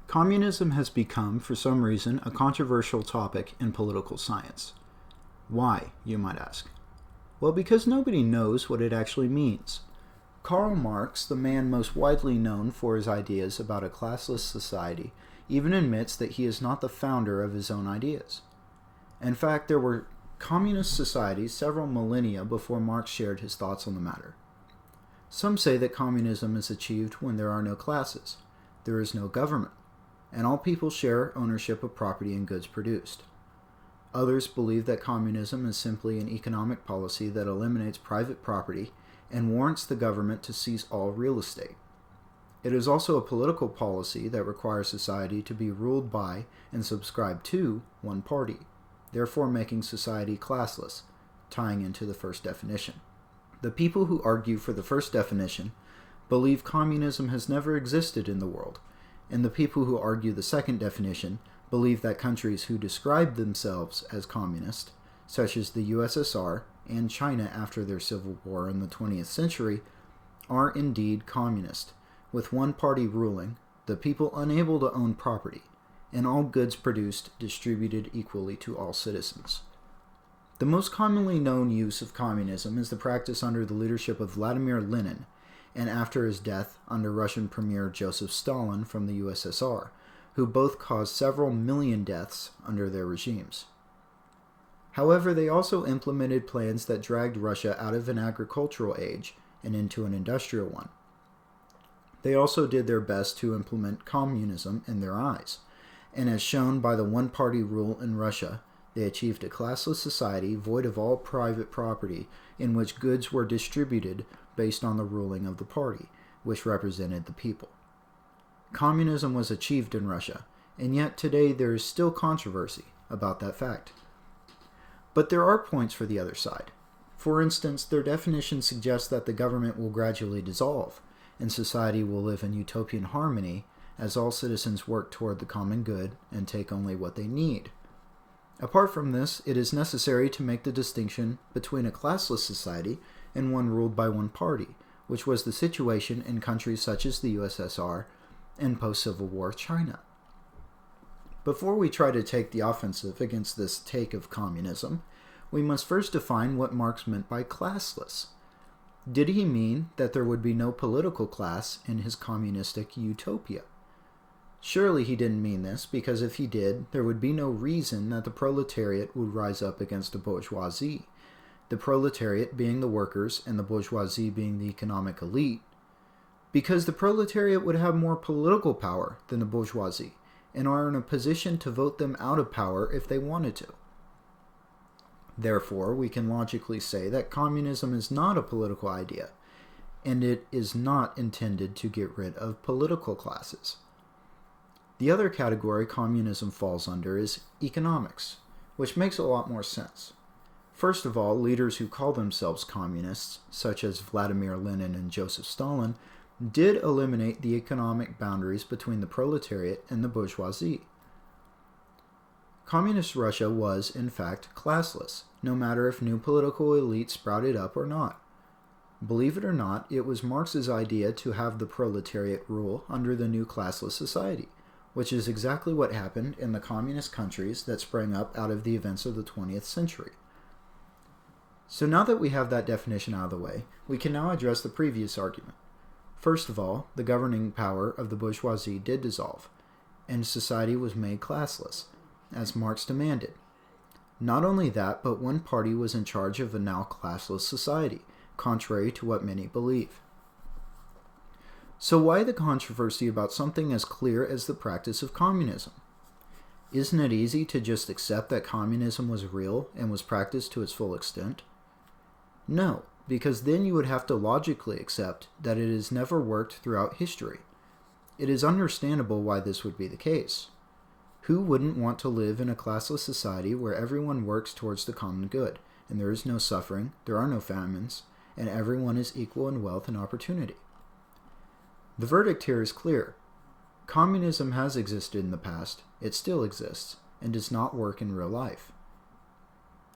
Communism has become, for some reason, a controversial topic in political science. Why, you might ask? Well, because nobody knows what it actually means. Karl Marx, the man most widely known for his ideas about a classless society, even admits that he is not the founder of his own ideas. In fact, there were communist societies several millennia before Marx shared his thoughts on the matter. Some say that communism is achieved when there are no classes, there is no government, and all people share ownership of property and goods produced. Others believe that communism is simply an economic policy that eliminates private property and warrants the government to seize all real estate. It is also a political policy that requires society to be ruled by and subscribe to one party, therefore making society classless, tying into the first definition. The people who argue for the first definition believe communism has never existed in the world, and the people who argue the second definition believe that countries who describe themselves as communist, such as the USSR and China after their civil war in the 20th century, are indeed communist, with one party ruling, the people unable to own property, and all goods produced distributed equally to all citizens. The most commonly known use of communism is the practice under the leadership of Vladimir Lenin, and after his death under Russian Premier Joseph Stalin from the USSR, who both caused several million deaths under their regimes. However, they also implemented plans that dragged Russia out of an agricultural age and into an industrial one. They also did their best to implement communism in their eyes, and as shown by the one-party rule in Russia, they achieved a classless society void of all private property in which goods were distributed based on the ruling of the party, which represented the people. Communism was achieved in Russia, and yet today there is still controversy about that fact. But there are points for the other side. For instance, their definition suggests that the government will gradually dissolve, and society will live in utopian harmony as all citizens work toward the common good and take only what they need. Apart from this, it is necessary to make the distinction between a classless society and one ruled by one party, which was the situation in countries such as the USSR and post-Civil War China. Before we try to take the offensive against this take of communism, we must first define what Marx meant by classless. Did he mean that there would be no political class in his communistic utopia? Surely he didn't mean this, because if he did, there would be no reason that the proletariat would rise up against the bourgeoisie, the proletariat being the workers and the bourgeoisie being the economic elite, because the proletariat would have more political power than the bourgeoisie, and are in a position to vote them out of power if they wanted to. Therefore, we can logically say that communism is not a political idea, and it is not intended to get rid of political classes. The other category communism falls under is economics, which makes a lot more sense. First of all, leaders who call themselves communists, such as Vladimir Lenin and Joseph Stalin, did eliminate the economic boundaries between the proletariat and the bourgeoisie. Communist Russia was, in fact, classless, no matter if new political elites sprouted up or not. Believe it or not, it was Marx's idea to have the proletariat rule under the new classless society, which is exactly what happened in the communist countries that sprang up out of the events of the 20th century. So now that we have that definition out of the way, we can now address the previous argument. First of all, the governing power of the bourgeoisie did dissolve, and society was made classless, as Marx demanded. Not only that, but one party was in charge of a now classless society, contrary to what many believe. So why the controversy about something as clear as the practice of communism? Isn't it easy to just accept that communism was real and was practiced to its full extent? No, because then you would have to logically accept that it has never worked throughout history. It is understandable why this would be the case. Who wouldn't want to live in a classless society where everyone works towards the common good, and there is no suffering, there are no famines, and everyone is equal in wealth and opportunity? The verdict here is clear. Communism has existed in the past, it still exists, and does not work in real life.